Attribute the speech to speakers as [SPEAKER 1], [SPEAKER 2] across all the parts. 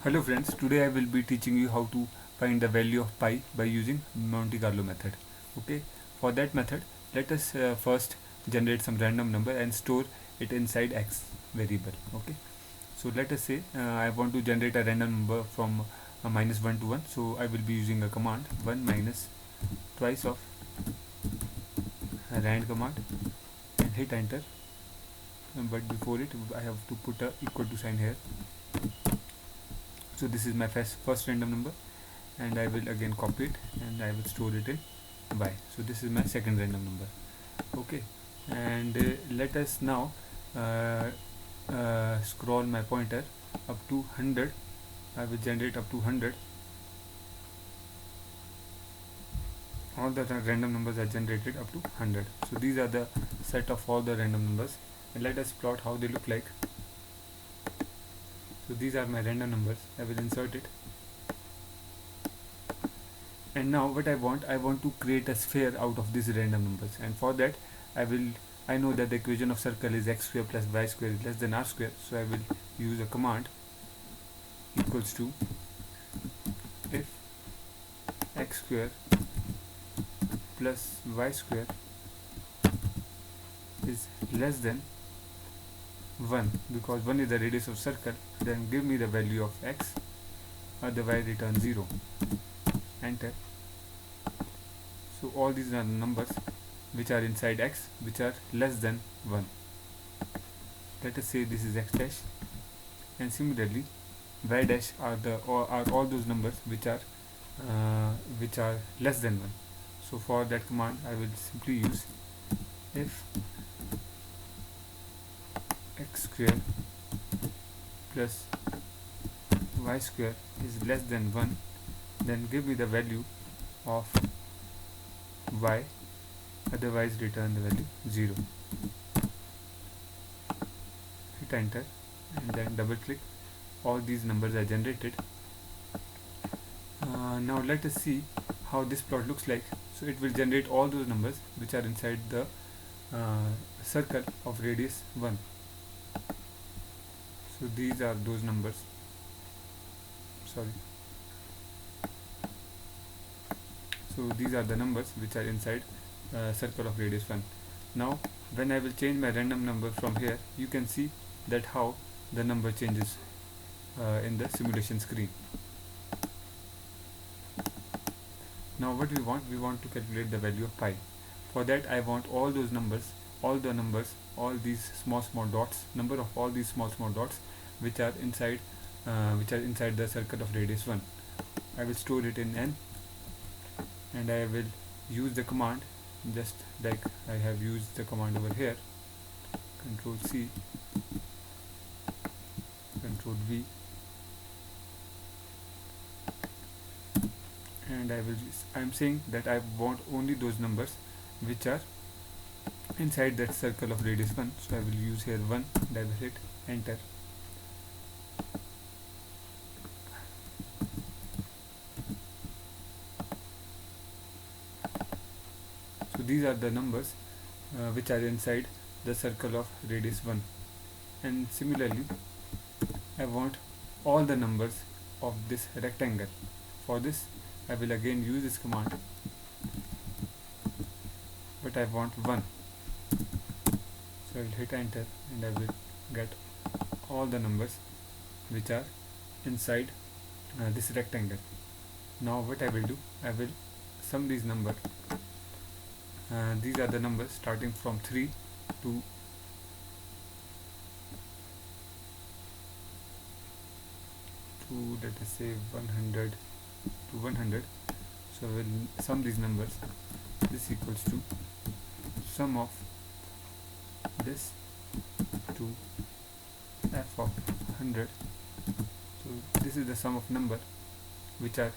[SPEAKER 1] Hello friends, today I will be teaching you how to find the value of pi by using Monte Carlo method. Okay, for that method, let us first generate some random number and store it inside x variable. Okay, so let us say I want to generate a random number from -1 to 1. So I will be using a command 1 minus twice of a rand command and hit enter. But before it, I have to put a equal to sign here. So this is my first random number, and I will again copy it and I will store it in y. So this is my second random number. Okay, and let us now scroll my pointer up to 100. I will generate up to 100. All the random numbers are generated up to 100. So these are the set of all the random numbers, and let us plot how they look like. So these are my random numbers. I will insert it. And now what I want to create a sphere out of these random numbers, and for that I know that the equation of circle is x square plus y square is less than r square. So I will use a command equals to if x square plus y square is less than 1, because 1 is the radius of circle, then give me the value of x, otherwise return 0. Enter. So all these are numbers which are inside x which are less than 1. Let us say this is x dash, and similarly y dash are all those numbers which are less than 1. So for that command I will simply use if x square plus y square is less than 1, then give me the value of y, otherwise return the value 0. Hit enter and then double click. All these numbers are generated. Now let us see how this plot looks like. So it will generate all those numbers which are inside the circle of radius 1. So these are those numbers. So these are the numbers which are inside circle of radius 1. Now when I will change my random number from here, you can see that how the number changes in the simulation screen. Now what we want to calculate the value of pi. For that I want all those numbers, all these small dots, number of all these small dots which are inside the circle of radius 1. I will store it in n, and I will use the command just like I have used the command over here. Control C, Control V, and I am saying that I want only those numbers which are inside that circle of radius 1. So I will use here 1 and I will hit enter. So these are the numbers which are inside the circle of radius 1, and similarly I want all the numbers of this rectangle. For this I will again use this command, but I want 1. So I will hit enter and I will get all the numbers which are inside this rectangle. Now what I will do, I will sum these numbers. These are the numbers starting from 3 to let us say 100 to 100. So I will sum these numbers. This equals to sum of this to f of 100. So this is the sum of number which are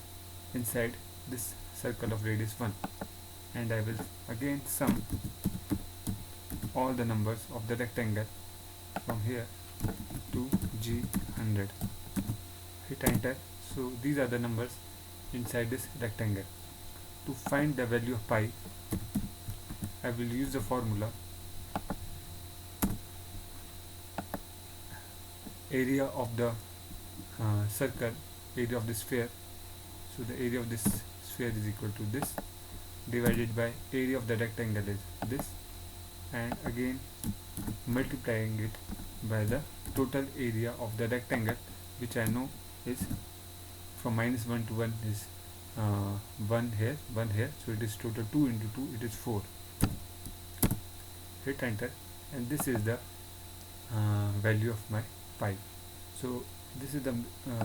[SPEAKER 1] inside this circle of radius 1, and I will again sum all the numbers of the rectangle from here to G100. Hit enter. So these are the numbers inside this rectangle. To find the value of pi, I will use the formula area of the circle, area of the sphere. So the area of this sphere is equal to this divided by area of the rectangle is this, and again multiplying it by the total area of the rectangle, which I know is from -1 to 1 is 1 here, 1 here, so it is total 2 into 2, it is 4. Hit enter, and this is the value of my pi. So this is the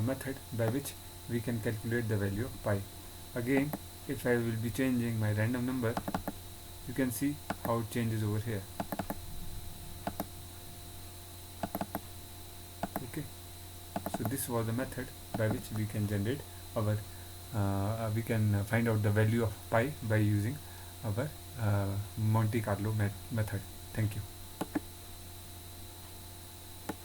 [SPEAKER 1] method by which we can calculate the value of pi. Again, if I will be changing my random number, you can see how it changes over here. Okay, so this was the method by which we can generate our we can find out the value of pi by using our Monte Carlo method. Thank you.